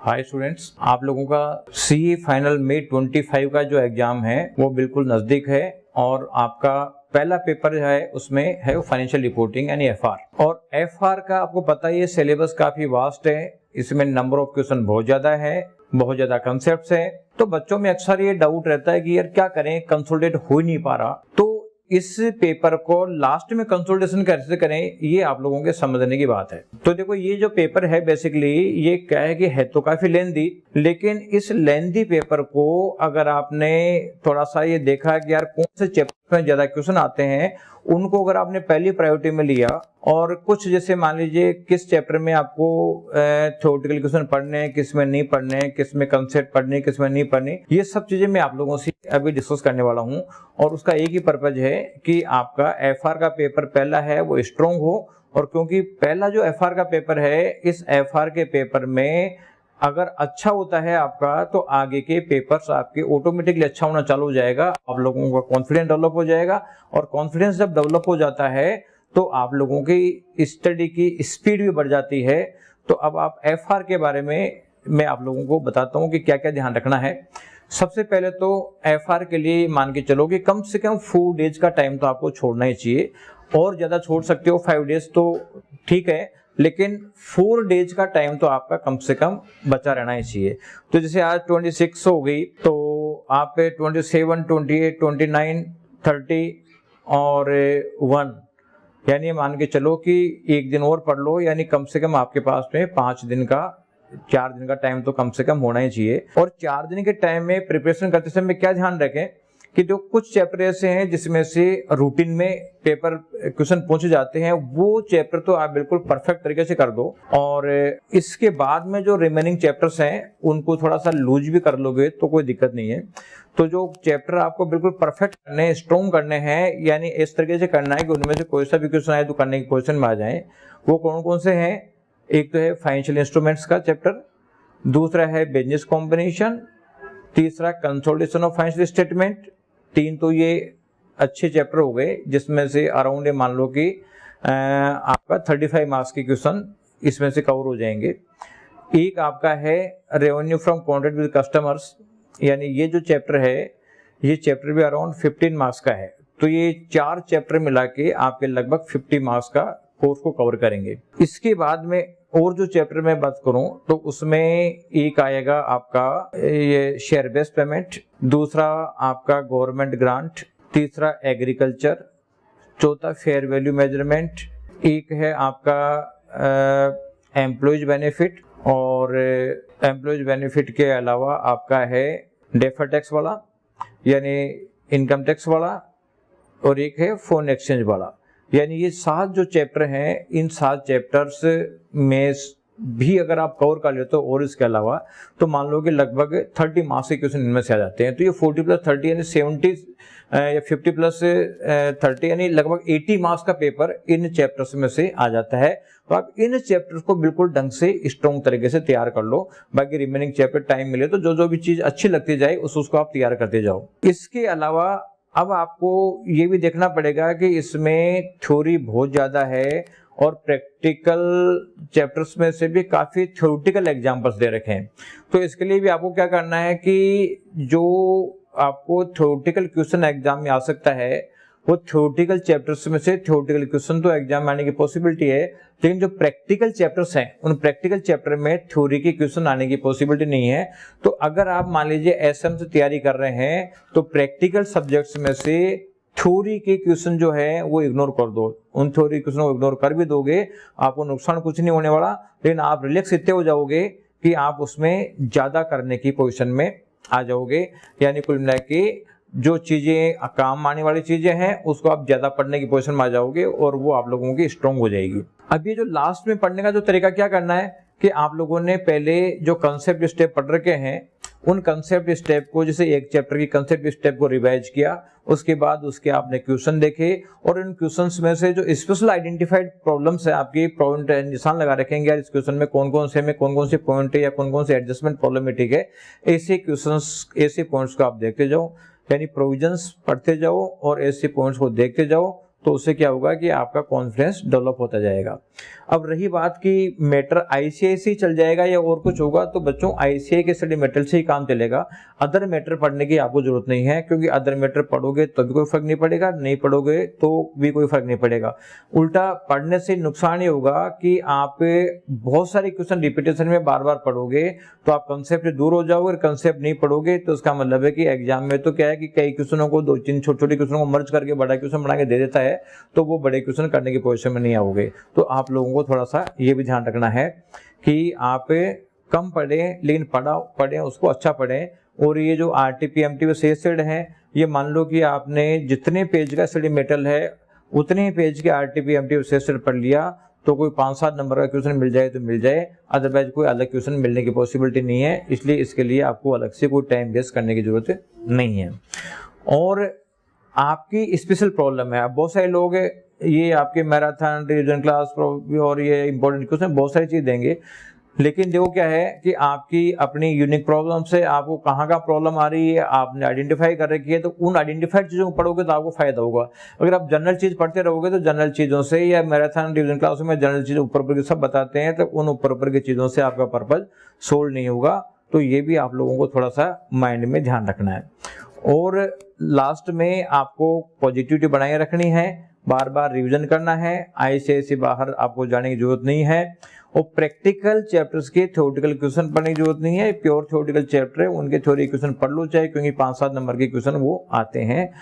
Hi students, आप लोगों का सीए फाइनल मई 25 का जो एग्जाम है वो बिल्कुल नजदीक है और आपका पहला पेपर जो है उसमें है वो फाइनेंशियल रिपोर्टिंग यानी एफआर। और एफआर का आपको पता ही है सिलेबस काफी वास्ट है, इसमें नंबर ऑफ क्वेश्चन बहुत ज्यादा है, बहुत ज्यादा कंसेप्ट्स है। तो बच्चों में अक्सर ये डाउट रहता है कि यार क्या करें, कंसोलिडेट हो ही नहीं पा रहा। तो इस पेपर को लास्ट में कंसोलिडेशन कैसे करें ये आप लोगों के समझने की बात है। तो देखो ये जो पेपर है बेसिकली ये क्या है कि है तो काफी लेंदी, लेकिन इस लेंदी पेपर को अगर आपने थोड़ा सा ये देखा कि यार कौन से चैप्टर में ज्यादा क्वेश्चन आते हैं उनको अगर आपने पहली प्रायोरिटी में लिया और कुछ जैसे मान लीजिए किस चैप्टर में आपको थ्योरेटिकल क्वेश्चन पढ़ने हैं, किस में नहीं पढ़ने हैं, किस में कंसेप्ट पढ़ने हैं, किस में नहीं पढ़ने, ये सब चीजें मैं आप लोगों से अभी डिस्कस करने वाला हूं। और उसका एक ही पर्पज है कि आपका एफआर का पेपर पहला है वो स्ट्रॉन्ग हो। और क्योंकि पहला जो एफआर का पेपर है, इस एफआर के पेपर में अगर अच्छा होता है आपका तो आगे के पेपर्स आपके ऑटोमेटिकली अच्छा होना चालू हो जाएगा, आप लोगों का कॉन्फिडेंस डेवलप हो जाएगा। और कॉन्फिडेंस जब डेवलप हो जाता है तो आप लोगों की स्टडी की स्पीड भी बढ़ जाती है। तो अब आप एफआर के बारे में मैं आप लोगों को बताता हूं कि क्या क्या ध्यान रखना है। सबसे पहले तो एफआर के लिए मान के चलो कि कम से कम 4 डेज का टाइम तो आपको छोड़ना ही चाहिए। और ज्यादा छोड़ सकते हो, 5 डेज तो ठीक है, लेकिन 4 डेज का टाइम तो आपका कम से कम बचा रहना ही चाहिए। तो जैसे आज 26 हो गई तो आप 27, 28, 29, 30 और 1 यानी मान के चलो कि एक दिन और पढ़ लो, यानी कम से कम आपके पास में 4 दिन का टाइम तो कम से कम होना ही चाहिए। और 4 दिन के टाइम में प्रिपरेशन करते समय क्या ध्यान रखें कि जो कुछ चैप्टर ऐसे हैं जिसमें से रूटीन में पेपर क्वेश्चन पूछे जाते हैं, वो चैप्टर तो आप बिल्कुल परफेक्ट तरीके से कर दो। और इसके बाद में जो रिमेनिंग चैप्टर्स हैं उनको थोड़ा सा लूज भी कर लोगे तो कोई दिक्कत नहीं है। तो जो चैप्टर आपको बिल्कुल परफेक्ट करने, स्ट्रॉन्ग करने हैं, यानी इस तरीके से करना है कि उनमें से कोई सा भी क्वेश्चन आए तो करने की पोजीशन में आ जाए, वो कौन कौन से हैं। एक तो है फाइनेंशियल इंस्ट्रूमेंट्स का चैप्टर, दूसरा है बिजनेस कॉम्बिनेशन, तीसरा कंसोलिडेशन ऑफ फाइनेंशियल स्टेटमेंट। 3 तो ये अच्छे चैप्टर हो गए जिसमें से अराउंड मान लो कि आपका 35 मार्क्स के क्वेश्चन इसमें से कवर हो जाएंगे। एक आपका है revenue from contract with customers, यानी ये जो चैप्टर है ये चैप्टर भी अराउंड 15 मार्क्स का है। तो ये 4 चैप्टर मिला के आपके लगभग 50 मार्क्स का कोर्स को कवर करेंगे। इसके बाद में और जो चैप्टर में बात करूं तो उसमें एक आएगा आपका ये शेयर बेस्ड पेमेंट, दूसरा आपका गवर्नमेंट ग्रांट, तीसरा एग्रीकल्चर, चौथा फेयर वैल्यू मेजरमेंट, एक है आपका एम्प्लॉयज बेनिफिट, और एम्प्लॉयज बेनिफिट के अलावा आपका है डेफर टैक्स वाला यानी इनकम टैक्स वाला, और एक है फॉरेन एक्सचेंज वाला। यानी ये 7 जो चैप्टर हैं, इन 7 चैप्टर्स में भी अगर आप कवर कर लेते हो और इसके अलावा तो मान लो कि लगभग 30 मार्क्स के क्वेश्चन इनमें से आ जाते हैं। तो ये 40 + 30 यानी 70 या 50 + 30 यानी लगभग 80 मार्क्स का पेपर इन चैप्टर्स में से आ जाता है। तो आप इन चैप्टर्स को बिल्कुल ढंग से स्ट्रॉन्ग तरीके से तैयार कर लो। बाकी रिमेनिंग चैप्टर टाइम मिले तो जो जो भी चीज अच्छी लगती जाए उसको आप तैयार करते जाओ। इसके अलावा अब आपको ये भी देखना पड़ेगा कि इसमें थ्योरी बहुत ज्यादा है और प्रैक्टिकल चैप्टर्स में से भी काफी थ्योरेटिकल एग्जांपल्स दे रखे हैं। तो इसके लिए भी आपको क्या करना है कि जो आपको थ्योरेटिकल क्वेश्चन एग्जाम में आ सकता है वो थ्योरेटिकल चैप्टर्स में से थ्योरेटिकल क्वेश्चन तो एग्जाम में आने की पॉसिबिलिटी है, लेकिन जो प्रैक्टिकल चैप्टर्स हैं उन प्रैक्टिकल चैप्टर में थ्योरी के क्वेश्चन आने की पॉसिबिलिटी नहीं है। तो अगर आप मान लीजिए एसएम से तैयारी कर रहे हैं तो प्रैक्टिकल सब्जेक्ट्स में से थ्योरी के क्वेश्चन जो है वो इग्नोर कर दो। उन थ्योरी क्वेश्चन को इग्नोर कर भी दोगे आपको नुकसान कुछ नहीं होने वाला, लेकिन आप रिलैक्स इतने हो जाओगे कि आप उसमें ज्यादा करने की पोजीशन में आ जाओगे। यानी कुल मिला के जो चीजें काम आने वाली चीजें हैं उसको आप ज्यादा पढ़ने की पोजीशन में आ जाओगे और वो आप लोगों की स्ट्रॉन्ग हो जाएगी। अब ये जो लास्ट में पढ़ने का जो तरीका क्या करना है कि आप लोगों ने पहले जो कंसेप्ट स्टेप पढ़ रखे हैं उन कंसेप्ट स्टेप को, जैसे एक चैप्टर की कंसेप्ट स्टेप को रिवाइज किया, उसके बाद उसके आपने क्वेश्चन देखे और इन क्वेश्चंस में से जो स्पेशल आइडेंटिफाइड प्रॉब्लम्स है आपकी पॉइंट निशान लगा रखेंगे यार इस क्वेश्चन में कौन कौन से पॉइंट है या कौन कौन से एडजस्टमेंट प्रॉब्लमेटिक है। ऐसे क्वेश्चंस, ऐसे पॉइंट्स को आप देखते जाओ, यानी प्रोविजंस पढ़ते जाओ और ऐसे पॉइंट्स को देखते जाओ तो उससे क्या होगा कि आपका कॉन्फिडेंस डेवलप होता जाएगा। अब रही बात कि मैटर आईसीआईसी चल जाएगा या और कुछ होगा, तो बच्चों आईसीआई के स्टडी मटेरियल से ही काम चलेगा। अदर मैटर पढ़ने की आपको जरूरत नहीं है, क्योंकि अदर मैटर पढ़ोगे तो भी कोई फर्क नहीं पड़ेगा, नहीं पढ़ोगे तो भी कोई फर्क नहीं पड़ेगा। उल्टा पढ़ने से नुकसान ये होगा कि आप बहुत सारे क्वेश्चन रिपीटेशन में बार बार पढ़ोगे तो आप कंसेप्ट से दूर हो जाओगे। कंसेप्ट नहीं पढ़ोगे तो उसका मतलब है कि एग्जाम में तो क्या है कि कई क्वेश्चनों को 2-3 छोटे-छोटे क्वेश्चनों को मर्ज करके बड़ा क्वेश्चन बना के दे देता है, तो वो बड़े क्वेश्चन करने की पोजीशन में नहीं आओगे। तो आप लोगों को थोड़ा सा ये भी ध्यान रखना है कि आप कम पढ़ें, लेकिन पढ़ें उसको अच्छा पढ़ें। और ये जो आरटीपीएमटी व सेड है, ये मान लो कि आपने जितने पेज का स्टडी मटेरियल है उतने ही पेज के आरटीपीएमटी व सेड पढ़ लिया तो कोई 5-7 नंबर का क्वेश्चन मिल जाए तो मिल जाए, अदरवाइज कोई अलग क्वेश्चन मिलने की पॉसिबिलिटी नहीं है। इसलिए इसके लिए आपको अलग से कोई टाइम वेस्ट करने की जरूरत नहीं है। और आपकी स्पेशल प्रॉब्लम है, अब बहुत सारे लोग ये आपके मैराथन, रिवीजन क्लास और ये इंपॉर्टेंट क्वेश्चन बहुत सारी चीज देंगे, लेकिन देखो क्या है कि आपकी अपनी यूनिक प्रॉब्लम से आपको कहाँ का प्रॉब्लम आ रही है आपने आइडेंटिफाई कर रखी है, तो उन आइडेंटिफाइड चीजों को पढ़ोगे तो आपको फायदा होगा। अगर आप जनरल चीज पढ़ते रहोगे तो जनरल चीजों से, या मैराथन रिवीजन क्लास में जनरल चीजें ऊपर ऊपर की सब बताते हैं, तो उन ऊपर ऊपर की चीजों से आपका पर्पज सोल्व नहीं होगा। तो ये भी आप लोगों को थोड़ा सा माइंड में ध्यान रखना है। और लास्ट में आपको पॉजिटिविटी बनाए रखनी है, बार बार रिवीजन करना है, आईसीआईसी बाहर आपको जाने की जरूरत नहीं है। और प्रैक्टिकल चैप्टर्स के थ्योरेटिकल क्वेश्चन पढ़ने की जरूरत नहीं है, प्योर थ्योरेटिकल चैप्टर है उनके थ्योरी क्वेश्चन पढ़ लो चाहे, क्योंकि 5-7 नंबर के क्वेश्चन वो आते हैं।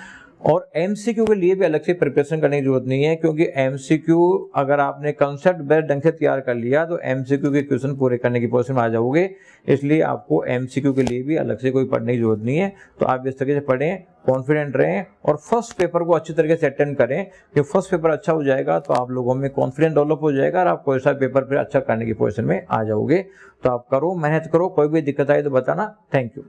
और एमसीक्यू के लिए भी अलग से प्रिपरेशन करने की जरूरत नहीं है, क्योंकि एमसीक्यू अगर आपने कंसेप्ट बेस्ट ढंग से तैयार कर लिया तो एमसीक्यू के क्वेश्चन पूरे करने की पोजीशन में आ जाओगे। इसलिए आपको एमसीक्यू के लिए भी अलग से कोई पढ़ने की जरूरत नहीं है। तो आप इस तरीके से पढ़ें, कॉन्फिडेंट रहें और फर्स्ट पेपर को अच्छी तरीके से अटेंड करें। कि फर्स्ट पेपर अच्छा हो जाएगा तो आप लोगों में कॉन्फिडेंस डेवलप हो जाएगा और आप कोई सा पेपर फिर अच्छा करने की पोजीशन में आ जाओगे। तो आप करो, मेहनत करो, कोई भी दिक्कत आए तो बताना। Thank you.